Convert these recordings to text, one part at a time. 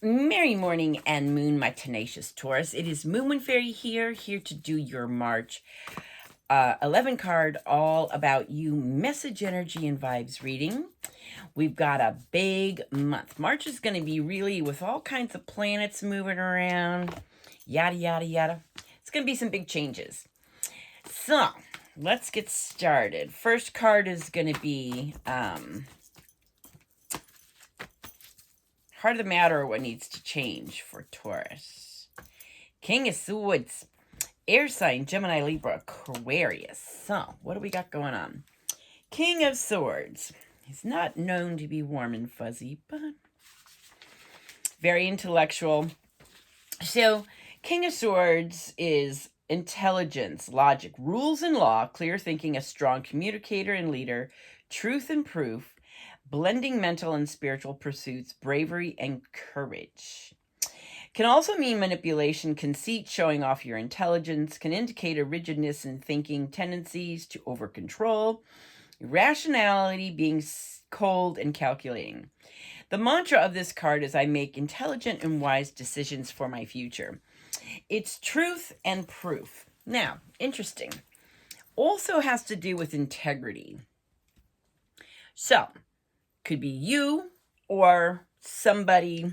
Merry morning and moon, my tenacious Taurus. It is Moonwind Fairy here to do your March 11 card, all about you message, energy, and vibes reading. We've got a big month. March is going to be really with all kinds of planets moving around, yada, yada, yada. It's going to be some big changes. So, let's get started. First card is going to be Heart of the matter, what needs to change for Taurus. King of Swords, air sign, Gemini, Libra, Aquarius. So, what do we got going on? King of Swords. He's not known to be warm and fuzzy, but very intellectual. So, King of Swords is intelligence, logic, rules and law, clear thinking, a strong communicator and leader, truth and proof, blending mental and spiritual pursuits, bravery and courage. Can also mean manipulation, conceit, showing off your intelligence, can indicate a rigidness in thinking, tendencies to over-control, irrationality, being cold and calculating. The mantra of this card is I make intelligent and wise decisions for my future. It's truth and proof. Now, interesting. Also has to do with integrity. So, could be you or somebody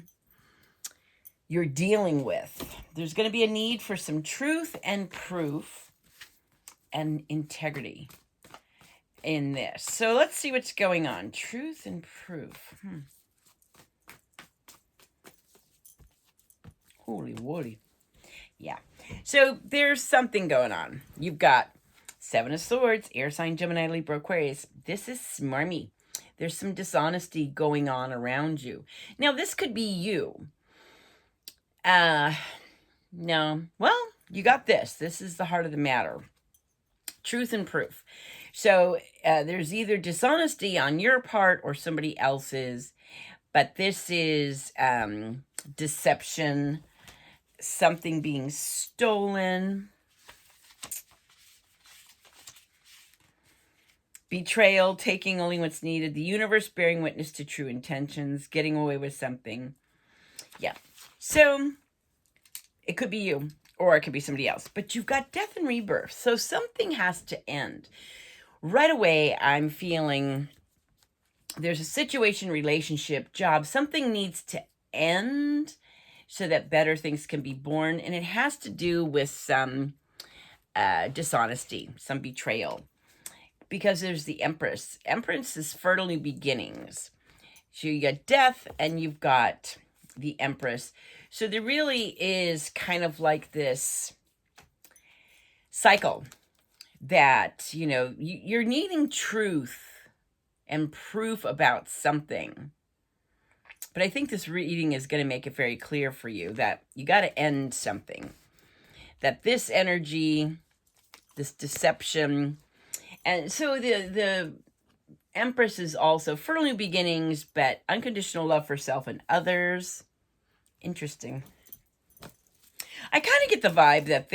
you're dealing with. There's going to be a need for some truth and proof and integrity in this. So let's see what's going on. Truth and proof. Holy woody. Yeah. So there's something going on. You've got Seven of Swords, air sign, Gemini, Libra, Aquarius. This is smarmy. There's some dishonesty going on around you. Now, this could be you. No. Well, you got this. This is the heart of the matter. Truth and proof. So, there's either dishonesty on your part or somebody else's, but this is deception, something being stolen, betrayal, taking only what's needed, the universe bearing witness to true intentions, getting away with something. Yeah. So, it could be you, or it could be somebody else. But you've got death and rebirth, so something has to end. Right away, I'm feeling there's a situation, relationship, job, something needs to end so that better things can be born. And it has to do with some dishonesty, some betrayal. Because there's the Empress. Empress is fertile new beginnings. So you got death and you've got the Empress. So there really is kind of like this cycle that, you know, you're needing truth and proof about something. But I think this reading is going to make it very clear for you that you got to end something. That this energy, this deception, and so the Empress is also fertile new beginnings, but unconditional love for self and others. Interesting. I kind of get the vibe that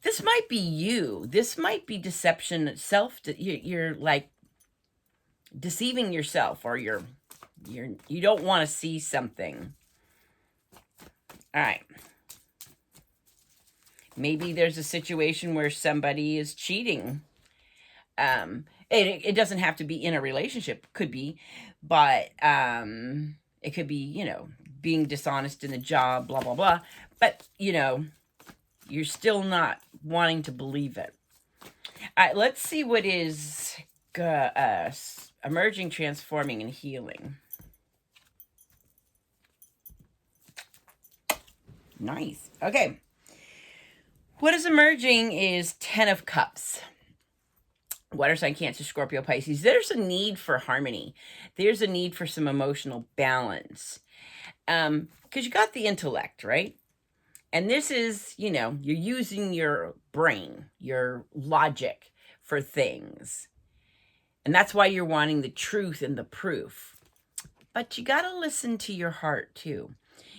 this might be you. This might be deception itself. You're like deceiving yourself, or you don't want to see something. All right. Maybe there's a situation where somebody is cheating. It doesn't have to be in a relationship. Could be. But it could be, you know, being dishonest in the job, blah, blah, blah. But, you know, you're still not wanting to believe it. All right, let's see what is emerging, transforming, and healing. Nice. Okay. What is emerging is 10 of Cups. Water sign, Cancer, Scorpio, Pisces. There's a need for harmony. There's a need for some emotional balance. Because you got the intellect, right? And this is, you know, you're using your brain, your logic for things. And that's why you're wanting the truth and the proof. But you got to listen to your heart, too.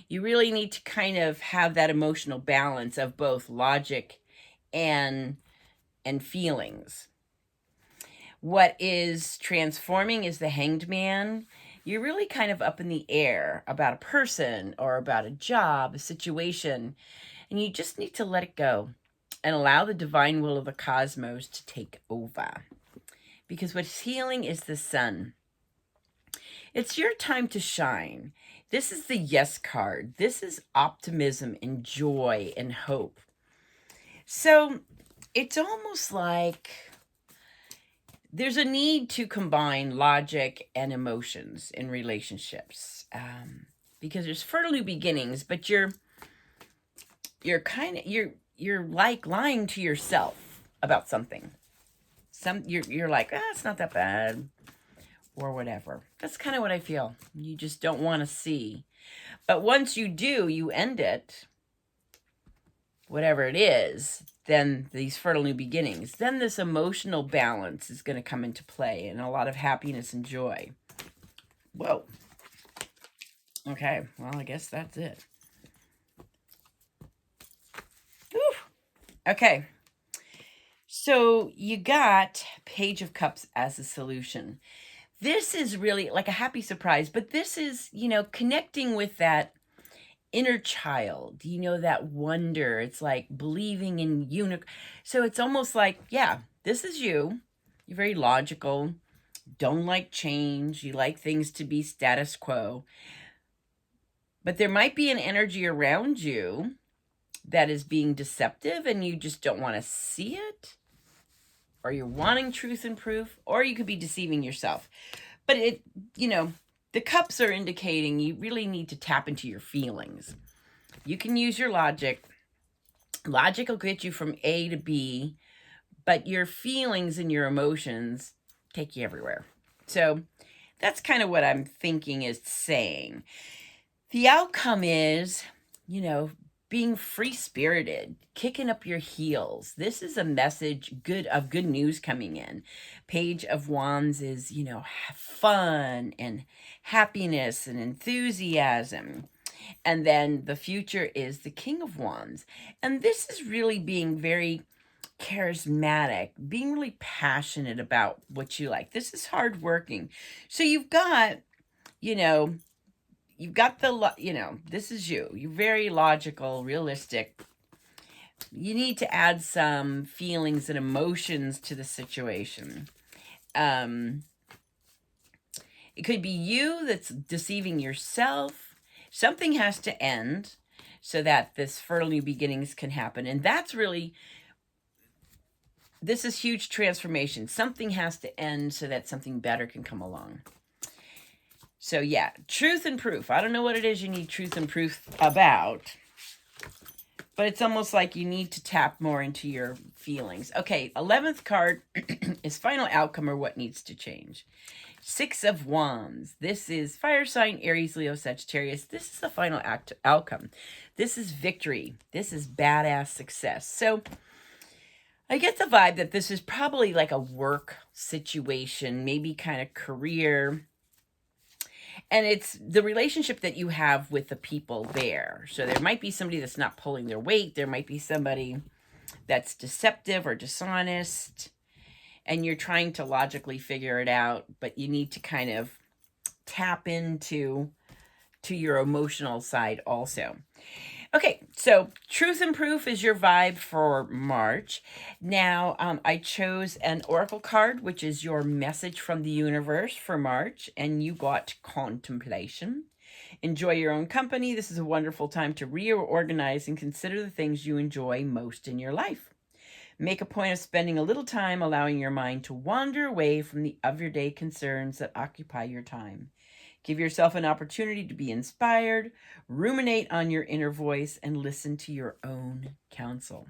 You really need to kind of have that emotional balance of both logic and feelings. What is transforming is the Hanged Man. you're really kind of up in the air about a person or about a job, a situation, and you just need to let it go and allow the divine will of the cosmos to take over. Because what's healing is the sun. It's your time to shine. This is the yes card. This is optimism and joy and hope. So it's almost like there's a need to combine logic and emotions in relationships, because there's fertile new beginnings, but you're like lying to yourself about something. You're like, it's not that bad, or whatever. That's kind of what I feel. You just don't want to see. But once you do, you end it, whatever it is, then these fertile new beginnings, then this emotional balance is going to come into play, and a lot of happiness and joy. Whoa. Okay, well, I guess that's it. Whew. Okay. So you got Page of Cups as a solution. This is really like a happy surprise, but this is, connecting with that inner child, that wonder. It's like believing in So it's almost like, yeah, this is you. You're very logical, don't like change. You like things to be status quo. But there might be an energy around you that is being deceptive and you just don't want to see it. Or you're wanting truth and proof, or you could be deceiving yourself. But the cups are indicating you really need to tap into your feelings. You can use your logic. Logic will get you from A to B, but your feelings and your emotions take you everywhere. So that's kind of what I'm thinking is saying. The outcome is, being free-spirited, kicking up your heels. This is a message of good news coming in. Page of Wands is, fun and happiness and enthusiasm. And then the future is the King of Wands. And this is really being very charismatic, being really passionate about what you like. This is hardworking. So you've got, this is you. You're very logical, realistic. You need to add some feelings and emotions to the situation. It could be you that's deceiving yourself. Something has to end so that this fertile new beginnings can happen. And that's really, this is huge transformation. Something has to end so that something better can come along. So yeah, truth and proof. I don't know what it is you need truth and proof about, but it's almost like you need to tap more into your feelings. Okay, 11th card is final outcome or what needs to change. 6 of Wands. This is fire sign, Aries, Leo, Sagittarius. This is the final outcome. This is victory. This is badass success. So I get the vibe that this is probably like a work situation, maybe kind of career. And it's the relationship that you have with the people there. So there might be somebody that's not pulling their weight. There might be somebody that's deceptive or dishonest. And you're trying to logically figure it out. But you need to kind of tap into your emotional side also. Okay, so truth and proof is your vibe for March. Now, I chose an oracle card, which is your message from the universe for March, and you got contemplation. Enjoy your own company. This is a wonderful time to reorganize and consider the things you enjoy most in your life. Make a point of spending a little time allowing your mind to wander away from the everyday concerns that occupy your time. Give yourself an opportunity to be inspired, ruminate on your inner voice, and listen to your own counsel.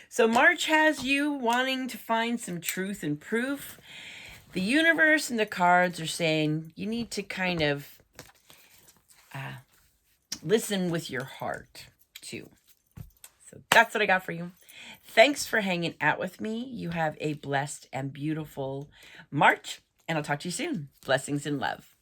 So March has you wanting to find some truth and proof. The universe and the cards are saying you need to kind of listen with your heart too. So that's what I got for you. Thanks for hanging out with me. You have a blessed and beautiful March, and I'll talk to you soon. Blessings and love.